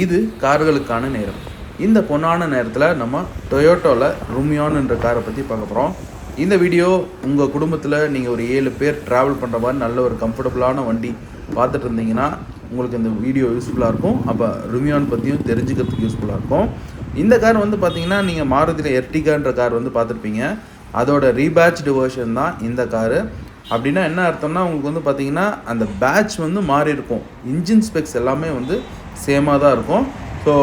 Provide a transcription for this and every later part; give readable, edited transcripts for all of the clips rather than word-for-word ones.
இது கார்களுக்கான நேரம். இந்த பொன்னான நேரத்தில் நம்ம டொயோட்டோவில் ருமியான் என்ற காரை பற்றி பார்க்க போகிறோம். இந்த வீடியோ உங்கள் குடும்பத்தில் நீங்கள் ஒரு 7 பேர் ட்ராவல் பண்ணுற மாதிரி நல்ல ஒரு கம்ஃபர்டபுளான வண்டி பார்த்துட்டு இருந்தீங்கன்னா உங்களுக்கு இந்த வீடியோ யூஸ்ஃபுல்லாக இருக்கும். அப்போ ருமியான் பற்றியும் தெரிஞ்சுக்கிறதுக்கு யூஸ்ஃபுல்லாக இருக்கும். இந்த கார் வந்து பார்த்தீங்கன்னா நீங்கள் மாருதியில் எர்டிகான்ற கார் வந்து பார்த்துருப்பீங்க. அதோட ரீபேட்ச்டு வெர்ஷன் தான் இந்த காரு. அப்படின்னா என்ன அர்த்தம்னா உங்களுக்கு வந்து பார்த்தீங்கன்னா அந்த பேட்ச் வந்து மாறி இருக்கும். இன்ஜின் ஸ்பெக்ஸ் எல்லாமே வந்து சேமாக தான் இருக்கும். ஸோ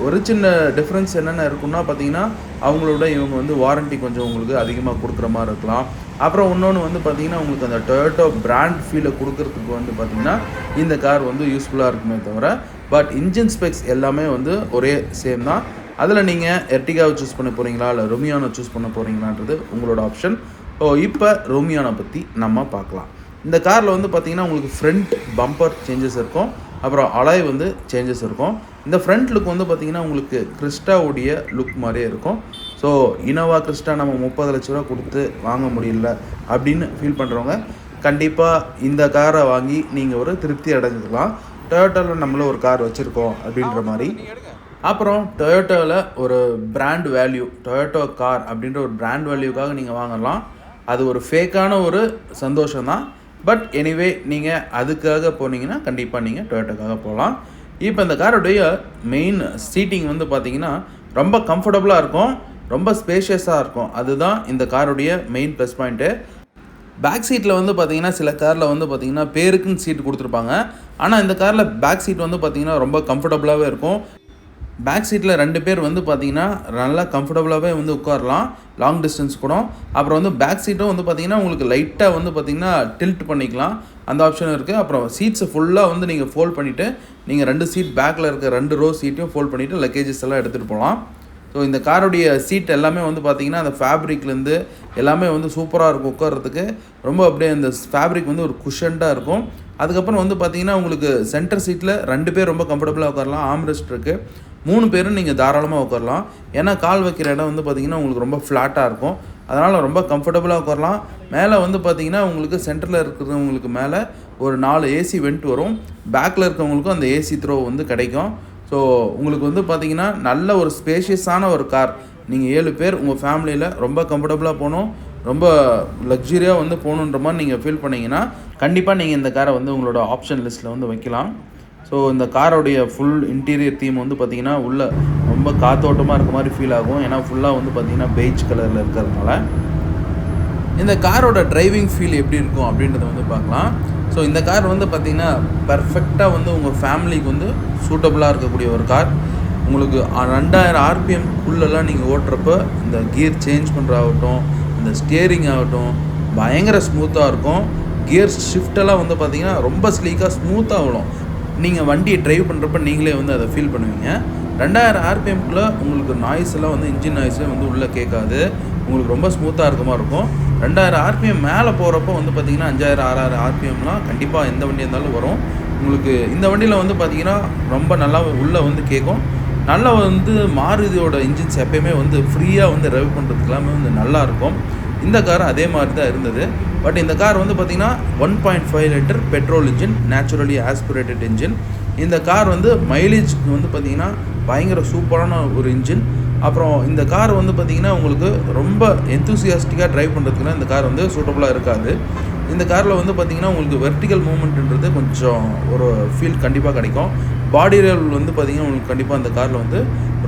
ஒரு சின்ன டிஃப்ரென்ஸ் என்னென்ன இருக்குன்னா பார்த்தீங்கன்னா அவங்களோட இவங்க வந்து வாரண்ட்டி கொஞ்சம் உங்களுக்கு அதிகமாக கொடுக்குற மாதிரி இருக்கலாம். அப்புறம் இன்னொன்று வந்து பார்த்தீங்கன்னா உங்களுக்கு அந்த டொயோட்டோ பிராண்ட் ஃபீலை கொடுக்கறதுக்கு வந்து பார்த்தீங்கன்னா இந்த கார் வந்து யூஸ்ஃபுல்லாக இருக்குமே தவிர பட் இன்ஜின் ஸ்பெக்ஸ் எல்லாமே வந்து ஒரே சேம் தான். அதில் நீங்கள் எர்டிகாவை சூஸ் பண்ண போகிறீங்களா இல்லை ருமியானை சூஸ் பண்ண போகிறீங்களான்றது உங்களோட ஆப்ஷன். இப்போ ருமியானை பற்றி நம்ம பார்க்கலாம். இந்த காரில் வந்து பார்த்திங்கன்னா உங்களுக்கு ஃப்ரண்ட் பம்பர் சேஞ்சஸ் இருக்கும். அப்புறம் அலாய் வந்து சேஞ்சஸ் இருக்கும். இந்த ஃப்ரண்ட் லுக் வந்து பார்த்திங்கன்னா உங்களுக்கு கிறிஸ்டாவுடைய லுக் மாதிரியே இருக்கும். ஸோ இனோவா கிறிஸ்டா நம்ம 30 லட்ச ரூபா கொடுத்து வாங்க முடியல அப்படின்னு ஃபீல் பண்ணுறவங்க கண்டிப்பாக இந்த காரை வாங்கி நீங்கள் ஒரு திருப்தி அடைஞ்சிக்கலாம். டொயோட்டோவில் நம்மளும் ஒரு கார் வச்சுருக்கோம் அப்படின்ற மாதிரி. அப்புறம் டொயோட்டோவில் ஒரு பிராண்ட் வேல்யூ, டொயோட்டோ கார் அப்படின்ற ஒரு பிராண்ட் வேல்யூக்காக நீங்கள் வாங்கலாம். அது ஒரு ஃபேக்கான ஒரு சந்தோஷம் தான். பட் எனிவே நீங்கள் அதுக்காக போனீங்கன்னா கண்டிப்பாக நீங்கள் டொயோட்டோக்காக போகலாம். இப்போ இந்த காரோடைய மெயின் சீட்டிங் வந்து பார்த்திங்கன்னா ரொம்ப கம்ஃபர்டபுளாக இருக்கும், ரொம்ப ஸ்பேஷியஸாக இருக்கும். அதுதான் இந்த காரோடைய மெயின் ப்ளஸ் பாயிண்ட்டு. பேக் சீட்டில் வந்து பார்த்திங்கன்னா சில காரில் வந்து பார்த்திங்கன்னா பேருக்குன்னு சீட் கொடுத்துருப்பாங்க. ஆனால் இந்த காரில் பேக் சீட் வந்து பார்த்திங்கன்னா ரொம்ப கம்ஃபர்டபுளாகவே இருக்கும். பேக் சீட்டில் 2 பேர் வந்து பார்த்திங்கன்னா நல்லா கம்ஃபர்டபுளாகவே வந்து உட்காரலாம் லாங் டிஸ்டன்ஸ் கூட. அப்புறம் வந்து பேக் சீட்டும் வந்து பார்த்திங்கன்னா உங்களுக்கு லைட்டாக வந்து பார்த்திங்கன்னா டில்ட் பண்ணிக்கலாம், அந்த ஆப்ஷனும் இருக்குது. அப்புறம் சீட்ஸை ஃபுல்லாக வந்து நீங்கள் ஃபோல்ட் பண்ணிவிட்டு நீங்கள் 2 சீட் பேக்கில் இருக்க 2 ரோ சீட்டையும் ஃபோல்ட் பண்ணிவிட்டு லக்கேஜஸ் எல்லாம் எடுத்துகிட்டு போகலாம். ஸோ இந்த காரோடைய சீட் எல்லாமே வந்து பார்த்திங்கன்னா அந்த ஃபேப்ரிக்லேருந்து எல்லாமே வந்து சூப்பராக இருக்கும் உட்கார்றதுக்கு. ரொம்ப அப்படியே அந்த ஃபேப்ரிக் வந்து ஒரு குஷன்டாக இருக்கும். அதுக்கப்புறம் வந்து பார்த்திங்கன்னா உங்களுக்கு சென்டர் சீட்டில் 2 பேர் ரொம்ப கம்ஃபர்டபுளாக உட்காரலாம். ஆம்ரெஸ்ட் இருக்குது. 3 பேரும் நீங்கள் தாராளமாக உட்காரலாம். ஏன்னா கால் வைக்கிற இடம் வந்து பார்த்திங்கன்னா உங்களுக்கு ரொம்ப ஃப்ளாட்டாக இருக்கும். அதனால் ரொம்ப கம்ஃபர்டபுளாக உட்காரலாம். மேலே வந்து பார்த்திங்கன்னா உங்களுக்கு சென்டரில் இருக்கிறவங்களுக்கு மேலே ஒரு 4 ஏசி வெண்ட் வரும். பேக்கில் இருக்கிறவங்களுக்கும் அந்த ஏசி த்ரோ வந்து கிடைக்கும். ஸோ உங்களுக்கு வந்து பார்த்திங்கன்னா நல்ல ஒரு ஸ்பேஷியஸான ஒரு கார். நீங்கள் 7 பேர் உங்கள் ஃபேமிலியில் ரொம்ப கம்ஃபர்டபுளாக போகணும், ரொம்ப லக்ஸுரியாக வந்து போகணுன்ற மாதிரி நீங்கள் ஃபீல் பண்ணிங்கன்னா கண்டிப்பாக நீங்கள் இந்த காரை வந்து உங்களோட ஆப்ஷன் லிஸ்ட்டில் வந்து வைக்கலாம். ஸோ இந்த காரோடைய ஃபுல் இன்டீரியர் தீம் வந்து பார்த்திங்கன்னா உள்ளே ரொம்ப காத்தோட்டமாக இருக்க மாதிரி ஃபீல் ஆகும். ஏன்னா ஃபுல்லாக வந்து பார்த்திங்கன்னா பெய்ஜ் கலரில் இருக்கிறதுனால. இந்த காரோட டிரைவிங் ஃபீல் எப்படி இருக்கும் அப்படின்றத வந்து பார்க்கலாம். ஸோ இந்த கார் வந்து பார்த்திங்கன்னா பர்ஃபெக்டாக வந்து உங்கள் ஃபேமிலிக்கு வந்து சூட்டபுளாக இருக்கக்கூடிய ஒரு கார். உங்களுக்கு 2000 RPMக்குள்ளெல்லாம் நீங்கள் ஓட்டுறப்ப இந்த கியர் சேஞ்ச் பண்ணுறதாகட்டும், இந்த ஸ்டியரிங் ஆகட்டும் பயங்கர ஸ்மூத்தாக இருக்கும். கியர் ஷிஃப்டெல்லாம் வந்து பார்த்திங்கன்னா ரொம்ப ஸ்லீக்காக ஸ்மூத்தாக விடும். நீங்கள் வண்டியை ட்ரைவ் பண்ணுறப்ப நீங்களே வந்து அதை ஃபீல் பண்ணுவீங்க. 2000 RPMக்குள்ளே உங்களுக்கு நாய்ஸ் எல்லாம் வந்து இன்ஜின் நாய்ஸே வந்து உள்ளே கேட்காது. உங்களுக்கு ரொம்ப ஸ்மூத்தாக இருக்க மாதிரி இருக்கும். 2000 RPM மேலே போகிறப்போ வந்து பார்த்திங்கன்னா 5000 6000 RPMலாம் கண்டிப்பாக எந்த வண்டி இருந்தாலும் வரும். உங்களுக்கு இந்த வண்டியில் வந்து பார்த்திங்கன்னா ரொம்ப நல்லா உள்ளே வந்து கேட்கும். நல்லா வந்து மாருதியோட இன்ஜின்ஸ் எப்போயுமே வந்து ஃப்ரீயாக வந்து ட்ரைவ் பண்ணுறதுக்கு எல்லாமே வந்து நல்லாயிருக்கும். இந்த கார் அதே மாதிரி தான் இருந்தது. பட் இந்த கார் வந்து பார்த்திங்கன்னா 1.5 litre petrol engine, naturally aspirated engine. இந்த கார் வந்து மைலேஜ்க்கு வந்து பார்த்திங்கன்னா பயங்கர சூப்பரான ஒரு இன்ஜின். அப்புறம் இந்த கார் வந்து பார்த்திங்கன்னா உங்களுக்கு ரொம்ப எந்தூசியாஸ்டிக்காக ட்ரைவ் பண்ணுறதுக்குலாம் இந்த கார் வந்து சூட்டபுளாக இருக்காது. இந்த காரில் வந்து பார்த்திங்கன்னா உங்களுக்கு வெர்டிக்கல் மூவ்மெண்ட்ன்றது கொஞ்சம் ஒரு ஃபீல் கண்டிப்பாக கிடைக்கும். பாடி ரோல் வந்து பார்த்திங்கன்னா உங்களுக்கு கண்டிப்பாக இந்த காரில் வந்து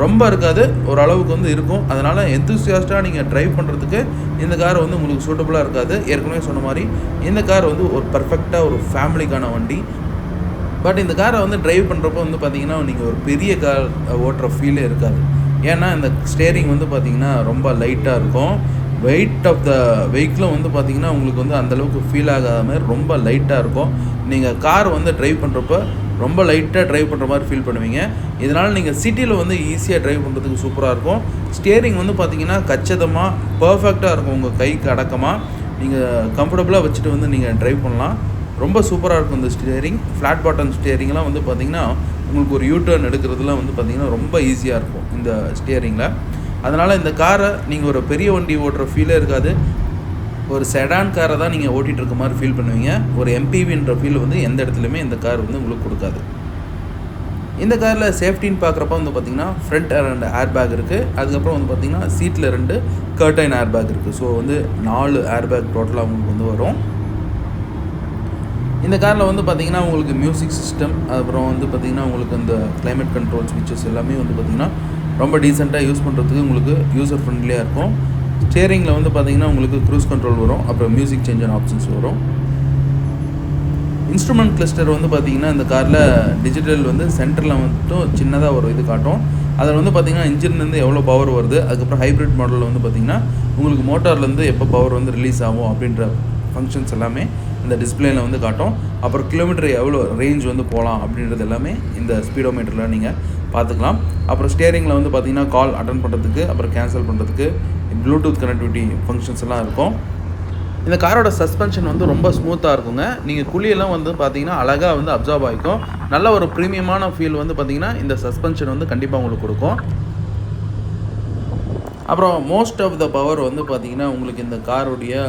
ரொம்ப இருக்காது, ஓரளவுக்கு வந்து இருக்கும். அதனால் எந்தூசியாஸ்டாக நீங்கள் ட்ரைவ் பண்ணுறதுக்கு இந்த கார் வந்து உங்களுக்கு சூட்டபுளாக இருக்காது. ஏற்கனவே சொன்ன மாதிரி இந்த கார் வந்து ஒரு பர்ஃபெக்டாக ஒரு ஃபேமிலிக்கான வண்டி. பட் இந்த காரை வந்து ட்ரைவ் பண்ணுறப்போ வந்து பார்த்திங்கன்னா நீங்கள் ஒரு பெரிய கார் ஓட்டுற ஃபீலே இருக்காது. ஏன்னா இந்த ஸ்டேரிங் வந்து பார்த்திங்கன்னா ரொம்ப லைட்டாக இருக்கும். வெயிட் ஆஃப் த வெஹிக்கிளும் வந்து பார்த்திங்கன்னா உங்களுக்கு வந்து அந்தளவுக்கு ஃபீல் ஆகாத மாதிரி ரொம்ப லைட்டாக இருக்கும். நீங்கள் கார் வந்து ட்ரைவ் பண்ணுறப்ப ரொம்ப லைட்டாக ட்ரைவ் பண்ணுற மாதிரி ஃபீல் பண்ணுவீங்க. இதனால் நீங்கள் சிட்டியில் வந்து ஈஸியாக ட்ரைவ் பண்ணுறதுக்கு சூப்பராக இருக்கும். ஸ்டேரிங் வந்து பார்த்திங்கன்னா கச்சிதமாக பர்ஃபெக்டாக இருக்கும். உங்கள் கைக்கு அடக்கமாக நீங்கள் கம்ஃபர்டபுளாக வச்சுட்டு வந்து நீங்கள் ட்ரைவ் பண்ணலாம். ரொம்ப சூப்பராக இருக்கும் இந்த ஸ்டியரிங். ஃப்ளாட் பாட்டம் ஸ்டியரிங்லாம் வந்து பார்த்திங்கன்னா உங்களுக்கு ஒரு யூ-டர்ன் எடுக்கிறதுலாம் வந்து பார்த்திங்கன்னா ரொம்ப ஈஸியாக இருக்கும் இந்த ஸ்டியரிங்கில். அதனால் இந்த காரை நீங்கள் ஒரு பெரிய வண்டி ஓட்டுற ஃபீலே இருக்காது. ஒரு செடான் காரை தான் நீங்கள் ஓட்டிகிட்டு இருக்க மாதிரி ஃபீல் பண்ணுவீங்க. ஒரு எம்பிவின்ற ஃபீல் வந்து எந்த இடத்துலையுமே இந்த கார் வந்து உங்களுக்கு கொடுக்காது. இந்த காரில் சேஃப்டின்னு பார்க்குறப்ப வந்து பார்த்திங்கன்னா ஃப்ரண்ட் 2 ஏர் பேக் இருக்குது. அதுக்கப்புறம் வந்து பார்த்திங்கன்னா சீட்டில் 2 கர்டைன் ஏர் பேக் இருக்குது. ஸோ வந்து 4 ஏர் பேக் டோட்டலாக உங்களுக்கு வந்து வரும். இந்த காரில் வந்து பார்த்திங்கன்னா உங்களுக்கு மியூசிக் சிஸ்டம், அப்புறம் வந்து பார்த்திங்கன்னா உங்களுக்கு அந்த கிளைமேட் கண்ட்ரோல் ஸ்விட்சஸ் எல்லாமே வந்து பார்த்திங்கன்னா ரொம்ப டீசெண்டாக யூஸ் பண்ணுறதுக்கு உங்களுக்கு யூசர் ஃப்ரெண்ட்லியாக இருக்கும். ஸ்டேரிங்கில் வந்து பார்த்திங்கன்னா உங்களுக்கு க்ரூஸ் கண்ட்ரோல் வரும், அப்புறம் மியூசிக் சேஞ்ச் ஆப்ஷன்ஸ் வரும். இன்ஸ்ட்ருமெண்ட் கிளஸ்டர் வந்து பார்த்திங்கன்னா இந்த காரில் டிஜிட்டல் வந்து சென்டரில் மட்டும் சின்னதாக ஒரு இது காட்டும். அதில் வந்து பார்த்திங்கன்னா இன்ஜின்லேருந்து எவ்வளோ பவர் வருது, அதுக்கப்புறம் ஹைப்ரிட் மாடலில் வந்து பார்த்திங்கன்னா உங்களுக்கு மோட்டார்லேருந்து எப்போ பவர் வந்து ரிலீஸ் ஆகும் அப்படின்ற ஃபங்க்ஷன்ஸ் எல்லாமே இந்த டிஸ்பிளேயில் வந்து காட்டும். அப்புறம் கிலோமீட்டர் எவ்வளோ ரேஞ்ச் வந்து போகலாம் அப்படின்றது எல்லாமே இந்த ஸ்பீடோமீட்டரில் நீங்கள் பார்த்துக்கலாம். அப்புறம் ஸ்டேரிங்கில் வந்து பார்த்திங்கன்னா கால் அட்டன் பண்ணுறதுக்கு, அப்புறம் கேன்சல் பண்ணுறதுக்கு ப்ளூடூத் கனெக்டிவிட்டி ஃபங்க்ஷன்ஸ் எல்லாம் இருக்கும். இந்த காரோட சஸ்பென்ஷன் வந்து ரொம்ப ஸ்மூத்தாக இருக்குங்க. நீங்கள் குழியெல்லாம் வந்து பார்த்தீங்கன்னா அழகாக வந்து அப்சார்ப் ஆகிக்கும். நல்ல ஒரு ப்ரீமியமான ஃபீல் வந்து பார்த்திங்கன்னா இந்த சஸ்பென்ஷன் வந்து கண்டிப்பாக உங்களுக்கு கொடுக்கும். அப்புறம் மோஸ்ட் ஆஃப் த பவர் வந்து பார்த்திங்கன்னா உங்களுக்கு இந்த காரோடைய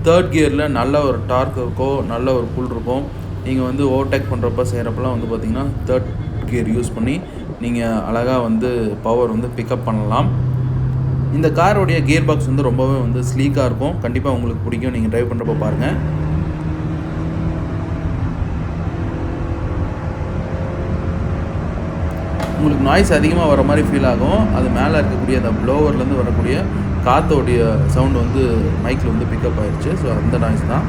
3rd கியரில் நல்ல ஒரு டார்க் இருக்கும், நல்ல ஒரு புல் இருக்கும். நீங்கள் வந்து ஓவர்டேக் பண்ணுறப்ப செய்கிறப்பெல்லாம் வந்து பார்த்திங்கன்னா 3rd கியர் யூஸ் பண்ணி நீங்கள் அழகாக வந்து பவர் வந்து பிக்கப் பண்ணலாம். இந்த காரோடைய கியர் பாக்ஸ் வந்து ரொம்பவே வந்து ஸ்லீக்காக இருக்கும். கண்டிப்பாக உங்களுக்கு பிடிக்கும், நீங்கள் ட்ரைவ் பண்ணுறப்ப பாருங்கள். உங்களுக்கு நாய்ஸ் அதிகமாக வர மாதிரி ஃபீல் ஆகும். அது மேலே இருக்கக்கூடிய அந்த ப்ளோவர்லேருந்து வரக்கூடிய காற்றோடைய சவுண்டு வந்து மைக்கில் வந்து பிக்கப் ஆகிடுச்சு. ஸோ அந்த நாய்ஸ் தான்.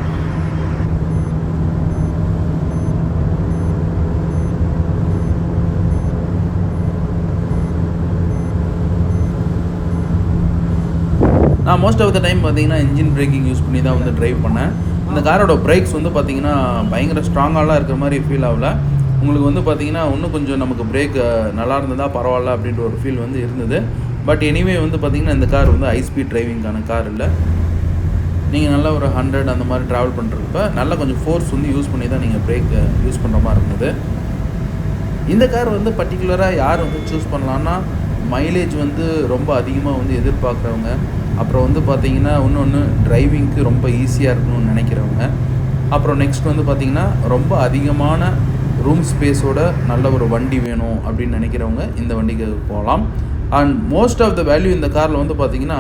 நான் மோஸ்ட் ஆஃப் த டைம் பார்த்தீங்கன்னா இன்ஜின் பிரேக்கிங் யூஸ் பண்ணி தான் வந்து ட்ரைவ் பண்ணேன். இந்த காரோட பிரேக்ஸ் வந்து பார்த்திங்கன்னா பயங்கர ஸ்ட்ராங்காலாம் இருக்கிற மாதிரி ஃபீல் ஆகல. உங்களுக்கு வந்து பார்த்திங்கன்னா இன்னும் கொஞ்சம் நமக்கு பிரேக் நல்லா இருந்ததா பரவாயில்ல அப்படின்ற ஒரு ஃபீல் வந்து இருந்தது. பட் எனிவே வந்து பார்த்திங்கன்னா இந்த கார் வந்து ஹை ஸ்பீட் டிரைவிங்கான கார் இல்லை. நீங்கள் நல்லா ஒரு 100 அந்த மாதிரி ட்ராவல் பண்ணுறப்ப நல்லா கொஞ்சம் ஃபோர்ஸ் வந்து யூஸ் பண்ணி தான் நீங்கள் பிரேக் யூஸ் பண்ணுற மாதிரி இருந்தது. இந்த கார் வந்து பர்டிகுலராக யார் வந்து சூஸ் பண்ணலான்னா மைலேஜ் வந்து ரொம்ப அதிகமாக வந்து எதிர்பார்க்குறவங்க, அப்புறம் வந்து பார்த்திங்கன்னா இன்னொன்று டிரைவிங்க்கு ரொம்ப ஈஸியாக இருக்கணும்னு நினைக்கிறவங்க, அப்புறம் நெக்ஸ்ட் வந்து பார்த்திங்கன்னா ரொம்ப அதிகமான ரூம் ஸ்பேஸோட நல்ல ஒரு வண்டி வேணும் அப்படின்னு நினைக்கிறவங்க இந்த வண்டிக்கு போகலாம். And most of the value இந்த காரில் வந்து பார்த்திங்கன்னா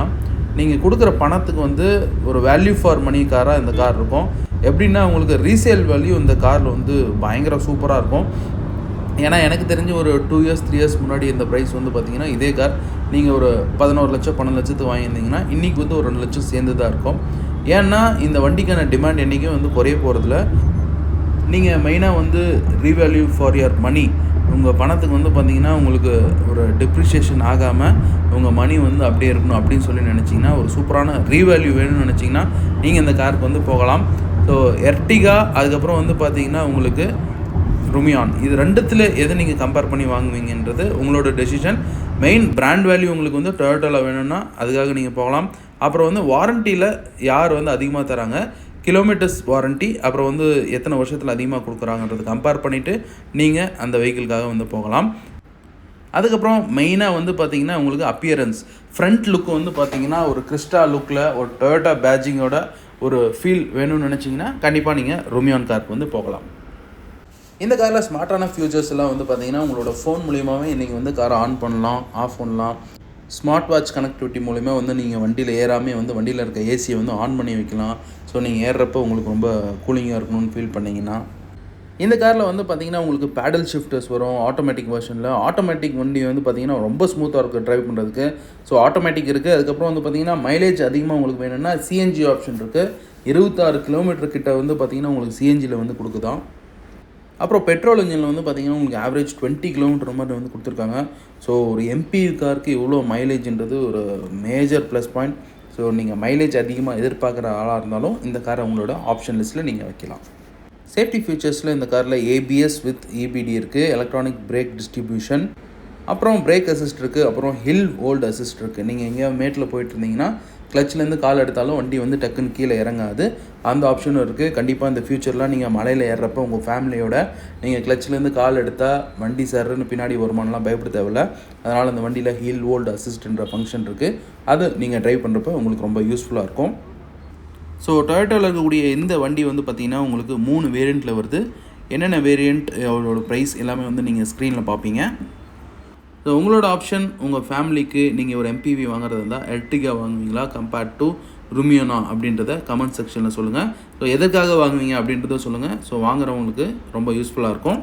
நீங்கள் கொடுக்குற பணத்துக்கு வந்து ஒரு வேல்யூ ஃபார் மணி காராக இந்த கார் இருக்கும். எப்படின்னா உங்களுக்கு ரீசேல் வேல்யூ இந்த காரில் வந்து பயங்கர சூப்பராக இருக்கும். ஏன்னா எனக்கு தெரிஞ்சு ஒரு 2 இயர்ஸ் 3 இயர்ஸ் முன்னாடி இந்த ப்ரைஸ் வந்து பார்த்திங்கன்னா இதே கார் நீங்கள் ஒரு 11 லட்சம் 12 லட்சத்துக்கு வாங்கியிருந்தீங்கன்னா இன்றைக்கி வந்து ஒரு 2 லட்சம் சேர்ந்து தான் இருக்கும். ஏன்னா இந்த வண்டிக்கான டிமாண்ட் என்றைக்கும் வந்து குறைய போகிறதில்ல. நீங்கள் மெயினாக வந்து ரீவேல்யூ ஃபார் யுவர் மணி, உங்கள் பணத்துக்கு வந்து பார்த்திங்கன்னா உங்களுக்கு ஒரு டிப்ரிஷியேஷன் ஆகாமல் உங்கள் மணி வந்து அப்படியே இருக்கணும் அப்படின்னு சொல்லி நினச்சிங்கன்னா, ஒரு சூப்பரான ரீவேல்யூ வேணும்னு நினச்சிங்கன்னா நீங்கள் இந்த காருக்கு வந்து போகலாம். ஸோ எர்டிகா, அதுக்கப்புறம் வந்து பார்த்திங்கன்னா உங்களுக்கு ருமியான், இது ரெண்டுத்தில் எதை நீங்கள் கம்பேர் பண்ணி வாங்குவீங்கன்றது உங்களோட டெசிஷன். மெயின் பிராண்ட் வேல்யூ உங்களுக்கு வந்து டொயோட்டாவில் வேணும்னா அதுக்காக நீங்கள் போகலாம். அப்புறம் வந்து வாரண்டியில் யார் வந்து அதிகமாக தராங்க, கிலோமீட்டர்ஸ் வாரண்ட்டி, அப்புறம் வந்து எத்தனை வருஷத்தில் அதிகமாக கொடுக்குறாங்கன்றது கம்பேர் பண்ணிவிட்டு நீங்கள் அந்த வெஹிக்கிளுக்காக வந்து போகலாம். அதுக்கப்புறம் மெயினாக வந்து பார்த்திங்கன்னா உங்களுக்கு அப்பியரன்ஸ், ஃப்ரண்ட் லுக்கு வந்து பார்த்திங்கன்னா ஒரு கிறிஸ்டா லுக்கில் ஒரு டொயோட்டா பேட்ஜிங்கோட ஒரு ஃபீல் வேணும்னு நினச்சிங்கன்னா கண்டிப்பாக நீங்கள் ருமியான் காருக்கு வந்து போகலாம். இந்த காரில் ஸ்மார்ட்டான ஃபியூச்சர்ஸ் எல்லாம் வந்து பார்த்திங்கன்னா உங்களோட ஃபோன் மூலியமாகவே இன்றைக்கி வந்து காரை ஆன் பண்ணலாம், ஆஃப் பண்ணலாம். ஸ்மார்ட் வாட்ச் கனெக்டிவிட்டி மூலிமா வந்து நீங்கள் வண்டியில் ஏறாமே வந்து வண்டியில் இருக்க ஏசியை வந்து ஆன் பண்ணி வைக்கலாம். ஸோ நீங்கள் ஏறுறப்போ உங்களுக்கு ரொம்ப கூலிங்காக இருக்கணும்னு ஃபீல் பண்ணிங்கன்னா இந்த காரில் வந்து பார்த்திங்கன்னா உங்களுக்கு பேடல் ஷிஃப்டர்ஸ் வரும். ஆட்டோமேட்டிக் வெர்ஷனில் ஆட்டோமேட்டிக் வண்டி வந்து பார்த்திங்கன்னா ரொம்ப ஸ்மூத்தாக இருக்குது ட்ரைவ் பண்ணுறதுக்கு. ஸோ ஆட்டோமேட்டிக் இருக்குது. அதுக்கப்புறம் வந்து பார்த்திங்கன்னா மைலேஜ் அதிகமாக உங்களுக்கு வேணும்னா சிஎன்ஜி ஆப்ஷன் இருக்குது. 26 கிலோமீட்டர் கிட்ட வந்து பார்த்திங்கன்னா உங்களுக்கு சிஎன்ஜியில் வந்து கொடுக்குதான். அப்புறம் பெட்ரோல் இன்ஜினில் வந்து பார்த்திங்கன்னா உங்களுக்கு ஆவரேஜ் 20 கிலோமீட்டர் மாதிரி வந்து கொடுத்துருக்காங்க. ஸோ ஒரு எம்பி காருக்கு இவ்வளோ மைலேஜ்ன்றது ஒரு மேஜர் ப்ளஸ் பாயிண்ட். ஸோ நீங்கள் மைலேஜ் அதிகமாக எதிர்பார்க்குற ஆளாக இருந்தாலும் இந்த காரை உங்களோட ஆப்ஷன் லிஸ்ட்டில் நீங்கள் வைக்கலாம். சேஃப்டி ஃபீச்சர்ஸில் இந்த காரில் ஏபிஎஸ் வித் இபிடி இருக்குது, எலக்ட்ரானிக் பிரேக் டிஸ்ட்ரிபியூஷன், அப்புறம் பிரேக் அசிஸ்ட் இருக்குது, அப்புறம் ஹில் ஹோல்டு அசிஸ்ட் இருக்குது. நீங்கள் எங்கேயாவது மேட்டில் போயிட்டு இருந்தீங்கன்னா கிளச்சிலேருந்து கால் எடுத்தாலும் வண்டி வந்து டக்குன்னு கீழே இறங்காது, அந்த ஆப்ஷனும் இருக்குது. கண்டிப்பாக இந்த ஃபியூச்சர்லாம் நீங்கள் மலையில் ஏறுறப்போ உங்கள் ஃபேமிலியோட நீங்கள் கிளச்சிலேருந்து கால் எடுத்தால் வண்டி சர்ன்னு பின்னாடி வருமானலாம் பயப்பட தேவையில்ல. அதனால் அந்த வண்டியில் ஹில் ஹோல்டு அசிஸ்ட்ன்ற ஃபங்க்ஷன் இருக்குது. அது நீங்கள் ட்ரைவ் பண்ணுறப்போ உங்களுக்கு ரொம்ப யூஸ்ஃபுல்லாக இருக்கும். ஸோ டொயோட்டாவில் இருக்கக்கூடிய இந்த வண்டி வந்து பார்த்திங்கன்னா உங்களுக்கு 3 வேரியண்ட்டில் வருது. என்னென்ன வேரியண்ட், அவரோட ப்ரைஸ் எல்லாமே வந்து நீங்கள் ஸ்க்ரீனில் பார்ப்பீங்க. ஸோ உங்களோட ஆப்ஷன், உங்கள் ஃபேமிலிக்கு நீங்கள் ஒரு MPV வாங்குறதா இருந்தால் எர்டிகா வாங்குவீங்களா கம்பேர்ட் டு ருமியோனா அப்படின்றத கமெண்ட் செக்ஷனில் சொல்லுங்கள். ஸோ எதற்காக வாங்குவீங்க அப்படின்றத சொல்லுங்கள். ஸோ வாங்குறவங்களுக்கு ரொம்ப யூஸ்ஃபுல்லாக இருக்கும்.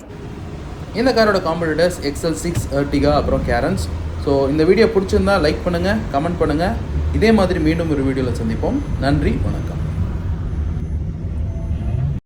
இந்த காரோட காம்படிட்டர்ஸ் XL6, எர்டிகா, அப்புறம் கேரன்ஸ். ஸோ இந்த வீடியோ பிடிச்சிருந்தா லைக் பண்ணுங்கள், கமெண்ட் பண்ணுங்கள். இதே மாதிரி மீண்டும் ஒரு வீடியோவில் சந்திப்போம். நன்றி, வணக்கம்.